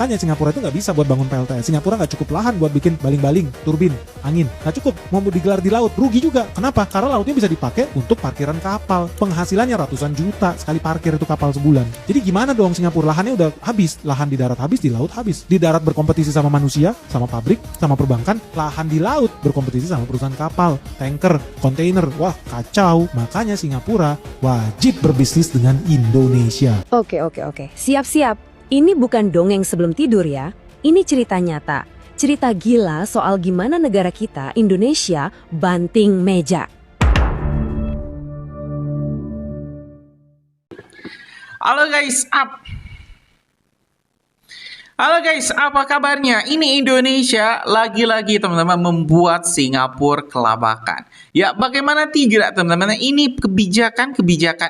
Makanya Singapura itu nggak bisa buat bangun PLTS. Singapura nggak cukup lahan buat bikin baling-baling, turbin, angin. Nggak cukup. Mau digelar di laut, rugi juga. Kenapa? Karena lautnya bisa dipakai untuk parkiran kapal. Penghasilannya ratusan juta sekali parkir itu kapal sebulan. Jadi gimana dong Singapura? Lahannya udah habis. Lahan di darat habis, di laut habis. Di darat berkompetisi sama manusia, sama pabrik, sama perbankan. Lahan di laut berkompetisi sama perusahaan kapal, tanker, kontainer. Wah, kacau. Makanya Singapura wajib berbisnis dengan Indonesia. Oke. Siap-siap. Ini bukan dongeng sebelum tidur ya. Ini cerita nyata. Cerita gila soal gimana negara kita, Indonesia, banting meja. Halo guys, apa kabarnya? Ini Indonesia lagi-lagi teman-teman membuat Singapura kelabakan. Ya, bagaimana tidak teman-teman? Ini kebijakan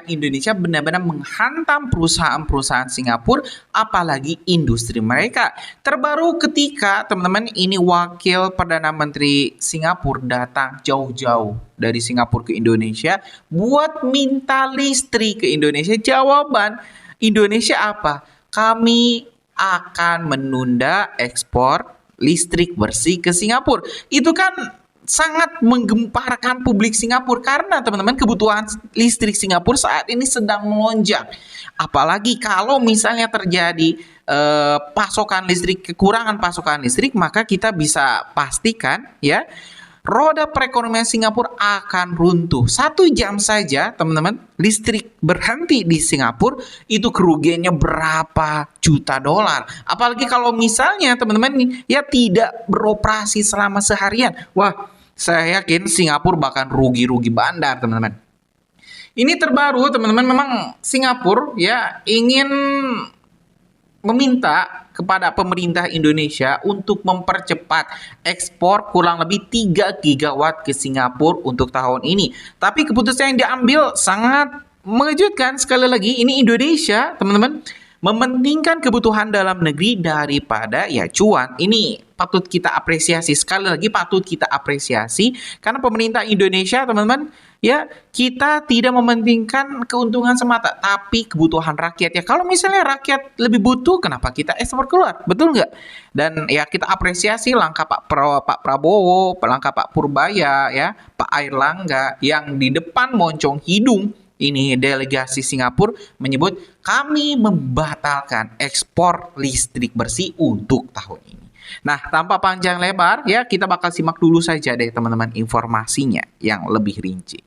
Indonesia benar-benar menghantam perusahaan-perusahaan Singapura, apalagi industri mereka. Terbaru ketika teman-teman ini wakil Perdana Menteri Singapura datang jauh-jauh dari Singapura ke Indonesia buat minta listrik ke Indonesia. Jawaban Indonesia apa? Kami akan menunda ekspor listrik bersih ke Singapura. Itu kan sangat menggemparkan publik Singapura karena teman-teman kebutuhan listrik Singapura saat ini sedang melonjak. Apalagi kalau misalnya terjadi kekurangan pasokan listrik, maka kita bisa pastikan ya roda perekonomian Singapura akan runtuh. 1 jam saja teman-teman listrik berhenti di Singapura itu kerugiannya berapa juta dolar. Apalagi kalau misalnya teman-teman ya tidak beroperasi selama seharian. Wah, saya yakin Singapura bahkan rugi-rugi bandar teman-teman. Ini terbaru teman-teman, memang Singapura ya ingin meminta kepada pemerintah Indonesia untuk mempercepat ekspor kurang lebih 3 gigawatt ke Singapura untuk tahun ini. Tapi keputusan yang diambil sangat mengejutkan. Sekali lagi, ini Indonesia, teman-teman, mementingkan kebutuhan dalam negeri daripada ya cuan. Ini patut kita apresiasi. Sekali lagi patut kita apresiasi karena pemerintah Indonesia, teman-teman, ya kita tidak mementingkan keuntungan semata, tapi kebutuhan rakyat. Ya kalau misalnya rakyat lebih butuh, kenapa kita ekspor keluar? Betul nggak? Dan ya kita apresiasi langkah Pak Prabowo, langkah Pak Purbaya, ya Pak Airlangga yang di depan moncong hidung. Ini delegasi Singapura menyebut kami membatalkan ekspor listrik bersih untuk tahun ini. Nah, tanpa panjang lebar ya kita bakal simak dulu saja deh teman-teman informasinya yang lebih rinci.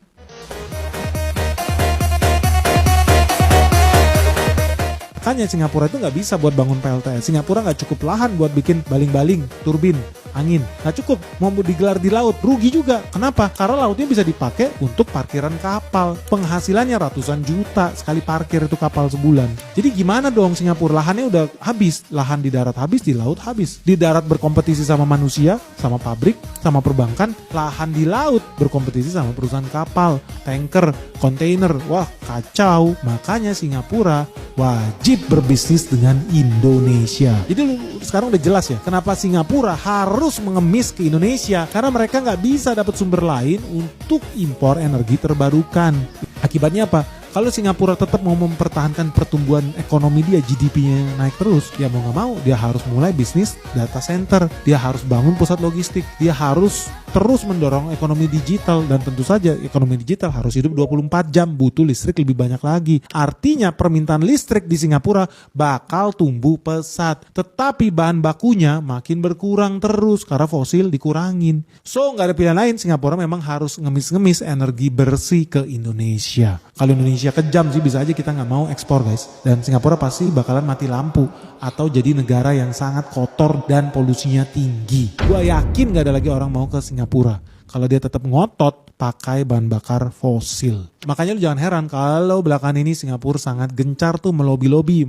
Makanya Singapura itu nggak bisa buat bangun PLTS. Singapura nggak cukup lahan buat bikin baling-baling, turbin, angin. Nggak cukup. Mau digelar di laut, rugi juga. Kenapa? Karena lautnya bisa dipakai untuk parkiran kapal. Penghasilannya ratusan juta sekali parkir itu kapal sebulan. Jadi gimana dong Singapura? Lahannya udah habis. Lahan di darat habis, di laut habis. Di darat berkompetisi sama manusia, sama pabrik, sama perbankan. Lahan di laut berkompetisi sama perusahaan kapal, tanker, kontainer. Wah, kacau. Makanya Singapura wajib berbisnis dengan Indonesia. Jadi sekarang udah jelas ya kenapa Singapura harus mengemis ke Indonesia, karena mereka nggak bisa dapat sumber lain untuk impor energi terbarukan. Akibatnya apa? Kalau Singapura tetap mau mempertahankan pertumbuhan ekonomi dia, GDP-nya naik terus, ya mau nggak mau dia harus mulai bisnis data center, dia harus bangun pusat logistik, dia harus terus mendorong ekonomi digital, dan tentu saja ekonomi digital harus hidup 24 jam, butuh listrik lebih banyak lagi. Artinya permintaan listrik di Singapura bakal tumbuh pesat, tetapi bahan bakunya makin berkurang terus karena fosil dikurangin. So nggak ada pilihan lain, Singapura memang harus ngemis-ngemis energi bersih ke Indonesia. Kalau Indonesia kejam sih bisa aja kita nggak mau ekspor guys, dan Singapura pasti bakalan mati lampu atau jadi negara yang sangat kotor dan polusinya tinggi. Gua yakin nggak ada lagi orang mau ke Singapura kalau dia tetap ngotot pakai bahan bakar fosil. Makanya lu jangan heran kalau belakangan ini Singapura sangat gencar tuh melobi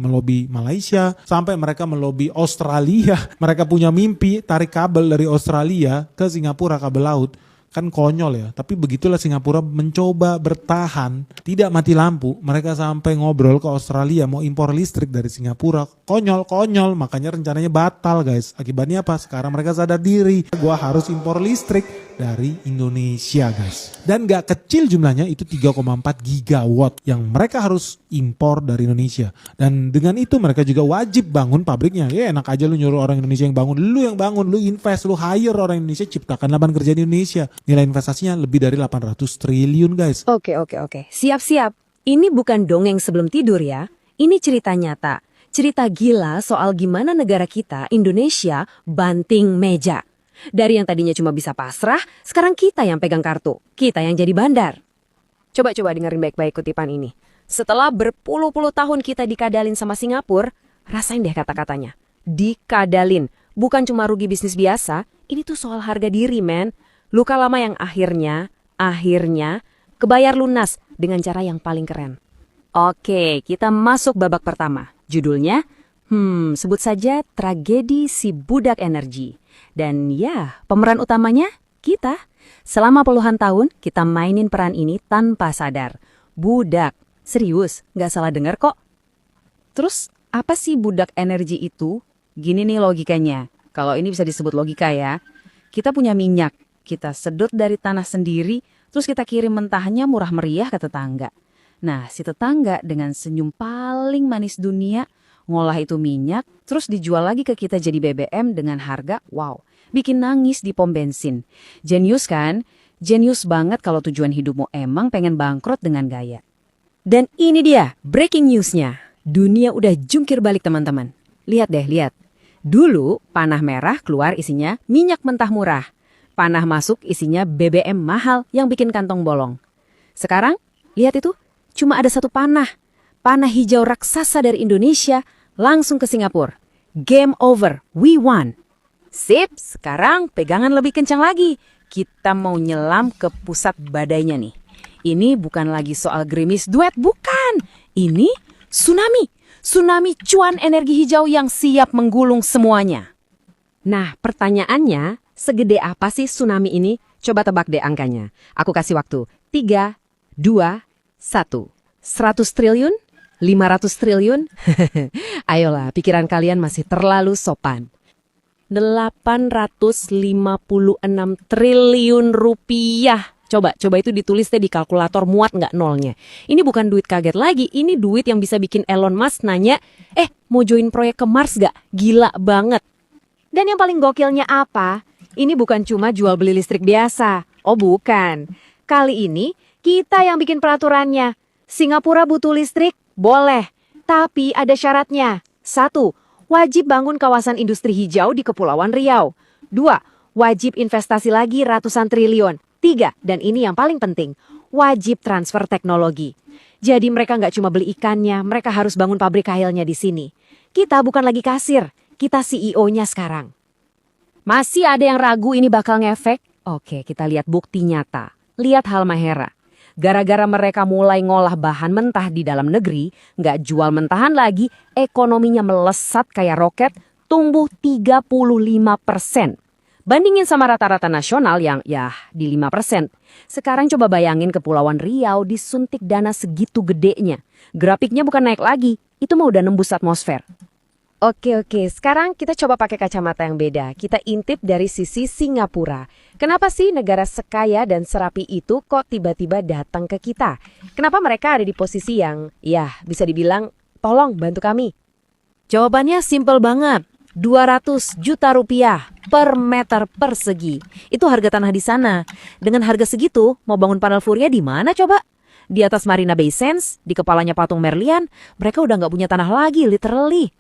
Malaysia, sampai mereka melobi Australia. Mereka punya mimpi tarik kabel dari Australia ke Singapura, kabel laut. Kan konyol ya, tapi begitulah Singapura mencoba bertahan, tidak mati lampu. Mereka sampai ngobrol ke Australia mau impor listrik dari Singapura. Konyol, makanya rencananya batal guys. Akibatnya apa? Sekarang mereka sadar diri, gua harus impor listrik dari Indonesia guys. Dan gak kecil jumlahnya, itu 3,4 gigawatt yang mereka harus impor dari Indonesia. Dan dengan itu mereka juga wajib bangun pabriknya. Ya enak aja lu nyuruh orang Indonesia yang bangun, lu invest, lu hire orang Indonesia, ciptakan lapangan kerja di Indonesia. Nilai investasinya lebih dari 800 triliun guys. Oke. Siap-siap. Ini bukan dongeng sebelum tidur ya. Ini cerita nyata. Cerita gila soal gimana negara kita, Indonesia, banting meja. Dari yang tadinya cuma bisa pasrah, sekarang kita yang pegang kartu. Kita yang jadi bandar. Coba dengerin baik-baik kutipan ini. Setelah berpuluh-puluh tahun kita dikadalin sama Singapura, rasain deh kata-katanya. Dikadalin. Bukan cuma rugi bisnis biasa, ini tuh soal harga diri, men. Luka lama yang akhirnya kebayar lunas dengan cara yang paling keren. Oke, kita masuk babak pertama. Judulnya, sebut saja Tragedi Si Budak Energi. Dan ya, pemeran utamanya kita. Selama puluhan tahun, kita mainin peran ini tanpa sadar. Budak. Serius, nggak salah dengar kok. Terus, apa sih budak energi itu? Gini nih logikanya. Kalau ini bisa disebut logika ya. Kita punya minyak, kita sedot dari tanah sendiri, terus kita kirim mentahnya murah meriah ke tetangga. Nah, si tetangga dengan senyum paling manis dunia, ngolah itu minyak, terus dijual lagi ke kita jadi BBM dengan harga, wow, bikin nangis di pom bensin. Jenius kan? Jenius banget kalau tujuan hidupmu emang pengen bangkrut dengan gaya. Dan ini dia, breaking news-nya. Dunia udah jungkir balik teman-teman. Lihat deh, lihat. Dulu, panah merah keluar isinya minyak mentah murah. Panah masuk isinya BBM mahal yang bikin kantong bolong. Sekarang, lihat itu, cuma ada satu panah. Panah hijau raksasa dari Indonesia langsung ke Singapura. Game over, we won. Sip, sekarang pegangan lebih kencang lagi. Kita mau nyelam ke pusat badainya nih. Ini bukan lagi soal gerimis duet, bukan. Ini tsunami. Tsunami cuan energi hijau yang siap menggulung semuanya. Nah, pertanyaannya, segede apa sih tsunami ini? Coba tebak deh angkanya. Aku kasih waktu. 3, 2, 1. 100 triliun? 500 triliun? Ayolah, pikiran kalian masih terlalu sopan. 856 triliun rupiah. Coba itu ditulis deh di kalkulator, muat nggak nolnya. Ini bukan duit kaget lagi, ini duit yang bisa bikin Elon Musk nanya, mau join proyek ke Mars nggak? Gila banget. Dan yang paling gokilnya apa? Ini bukan cuma jual beli listrik biasa. Oh bukan. Kali ini kita yang bikin peraturannya. Singapura butuh listrik? Boleh. Tapi ada syaratnya. 1. Wajib bangun kawasan industri hijau di Kepulauan Riau. 2. Wajib investasi lagi ratusan triliun. 3, dan ini yang paling penting, wajib transfer teknologi. Jadi mereka nggak cuma beli ikannya, mereka harus bangun pabrik kailnya di sini. Kita bukan lagi kasir, kita CEO-nya sekarang. Masih ada yang ragu ini bakal ngefek? Oke, kita lihat bukti nyata. Lihat Halmahera. Gara-gara mereka mulai ngolah bahan mentah di dalam negeri, nggak jual mentahan lagi, ekonominya melesat kayak roket, tumbuh 35%. Bandingin sama rata-rata nasional yang di 5%. Sekarang coba bayangin Kepulauan Riau disuntik dana segitu gedenya. Grafiknya bukan naik lagi, itu mah udah nembus atmosfer. Oke, sekarang kita coba pakai kacamata yang beda. Kita intip dari sisi Singapura. Kenapa sih negara sekaya dan serapi itu kok tiba-tiba datang ke kita? Kenapa mereka ada di posisi yang, bisa dibilang, tolong bantu kami? Jawabannya simpel banget. 200 juta rupiah per meter persegi. Itu harga tanah di sana. Dengan harga segitu, mau bangun panel surya di mana coba? Di atas Marina Bay Sands, di kepalanya patung Merlian, mereka udah nggak punya tanah lagi, literally.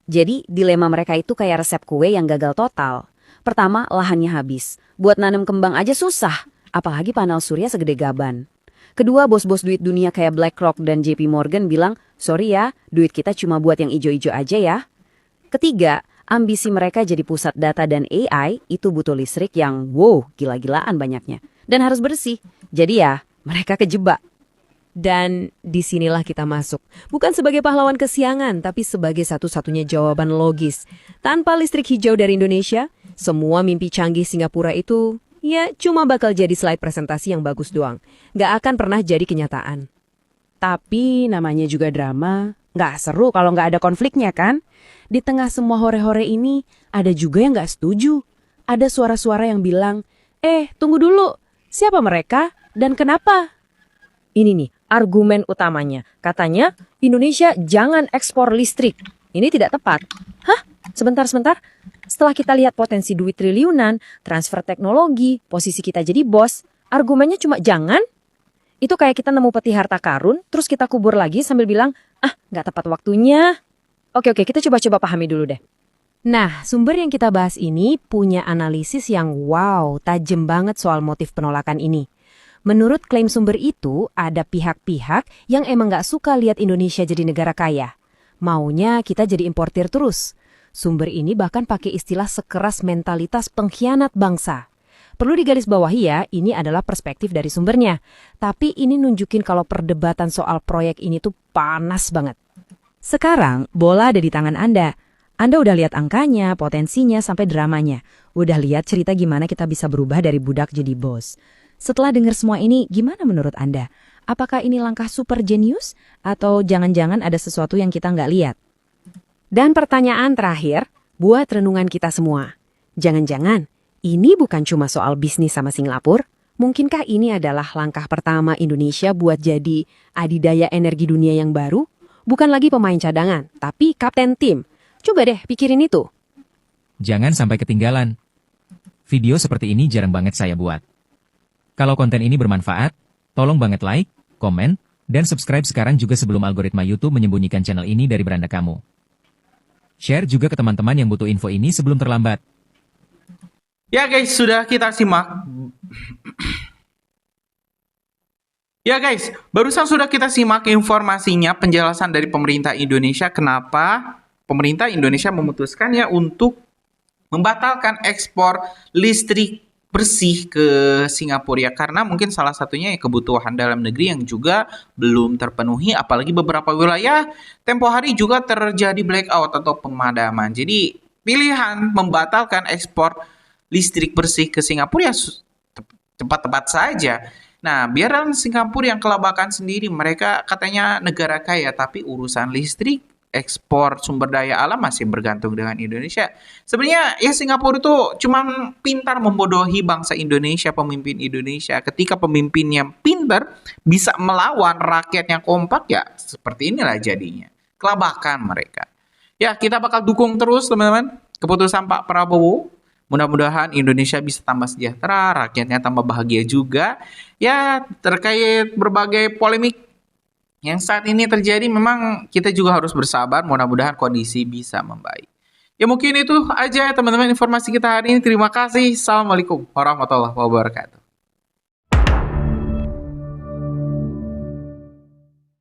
Jadi, dilema mereka itu kayak resep kue yang gagal total. Pertama, lahannya habis. Buat nanam kembang aja susah, apalagi panel surya segede gaban. Kedua, bos-bos duit dunia kayak BlackRock dan JP Morgan bilang, sorry ya, duit kita cuma buat yang ijo-ijo aja ya. Ketiga, ambisi mereka jadi pusat data dan AI itu butuh listrik yang gila-gilaan banyaknya. Dan harus bersih. Jadi mereka kejebak. Dan disinilah kita masuk. Bukan sebagai pahlawan kesiangan, tapi sebagai satu-satunya jawaban logis. Tanpa listrik hijau dari Indonesia, semua mimpi canggih Singapura itu cuma bakal jadi slide presentasi yang bagus doang. Gak akan pernah jadi kenyataan. Tapi namanya juga drama. Gak seru kalau gak ada konfliknya kan? Di tengah semua hore-hore ini, ada juga yang gak setuju. Ada suara-suara yang bilang, tunggu dulu, siapa mereka dan kenapa? Ini nih, argumen utamanya. Katanya, Indonesia jangan ekspor listrik. Ini tidak tepat. Hah? Sebentar. Setelah kita lihat potensi duit triliunan, transfer teknologi, posisi kita jadi bos, argumennya cuma jangan? Itu kayak kita nemu peti harta karun, terus kita kubur lagi sambil bilang, nggak tepat waktunya. Oke, kita coba pahami dulu deh. Nah, sumber yang kita bahas ini punya analisis yang wow, tajam banget soal motif penolakan ini. Menurut klaim sumber itu, ada pihak-pihak yang emang nggak suka lihat Indonesia jadi negara kaya. Maunya kita jadi importir terus. Sumber ini bahkan pakai istilah sekeras mentalitas pengkhianat bangsa. Perlu digarisbawahi ya, ini adalah perspektif dari sumbernya. Tapi ini nunjukin kalau perdebatan soal proyek ini tuh panas banget. Sekarang, bola ada di tangan Anda. Anda udah lihat angkanya, potensinya, sampai dramanya. Udah lihat cerita gimana kita bisa berubah dari budak jadi bos. Setelah dengar semua ini, gimana menurut Anda? Apakah ini langkah super jenius? Atau jangan-jangan ada sesuatu yang kita nggak lihat? Dan pertanyaan terakhir, buat renungan kita semua. Jangan-jangan, ini bukan cuma soal bisnis sama Singapura. Mungkinkah ini adalah langkah pertama Indonesia buat jadi adidaya energi dunia yang baru? Bukan lagi pemain cadangan, tapi kapten tim. Coba deh pikirin itu. Jangan sampai ketinggalan. Video seperti ini jarang banget saya buat. Kalau konten ini bermanfaat, tolong banget like, komen, dan subscribe sekarang juga sebelum algoritma YouTube menyembunyikan channel ini dari beranda kamu. Share juga ke teman-teman yang butuh info ini sebelum terlambat. Ya guys, sudah kita simak. Ya guys, barusan sudah kita simak informasinya, penjelasan dari pemerintah Indonesia kenapa pemerintah Indonesia memutuskan ya untuk membatalkan ekspor listrik bersih ke Singapura ya, karena mungkin salah satunya ya kebutuhan dalam negeri yang juga belum terpenuhi, apalagi beberapa wilayah tempo hari juga terjadi blackout atau pemadaman. Jadi pilihan membatalkan ekspor listrik bersih ke Singapura ya tepat-tepat saja. Nah, biarlah Singapura yang kelabakan sendiri, mereka katanya negara kaya, tapi urusan listrik, ekspor sumber daya alam masih bergantung dengan Indonesia. Sebenarnya ya Singapura itu cuma pintar membodohi bangsa Indonesia, pemimpin Indonesia. Ketika pemimpinnya pintar, bisa melawan rakyat yang kompak ya seperti inilah jadinya. Kelabakan mereka. Ya, kita bakal dukung terus teman-teman keputusan Pak Prabowo. Mudah-mudahan Indonesia bisa tambah sejahtera, rakyatnya tambah bahagia juga. Ya, terkait berbagai polemik yang saat ini terjadi, memang kita juga harus bersabar, mudah-mudahan kondisi bisa membaik. Ya mungkin itu aja teman-teman informasi kita hari ini. Terima kasih. Assalamualaikum warahmatullahi wabarakatuh.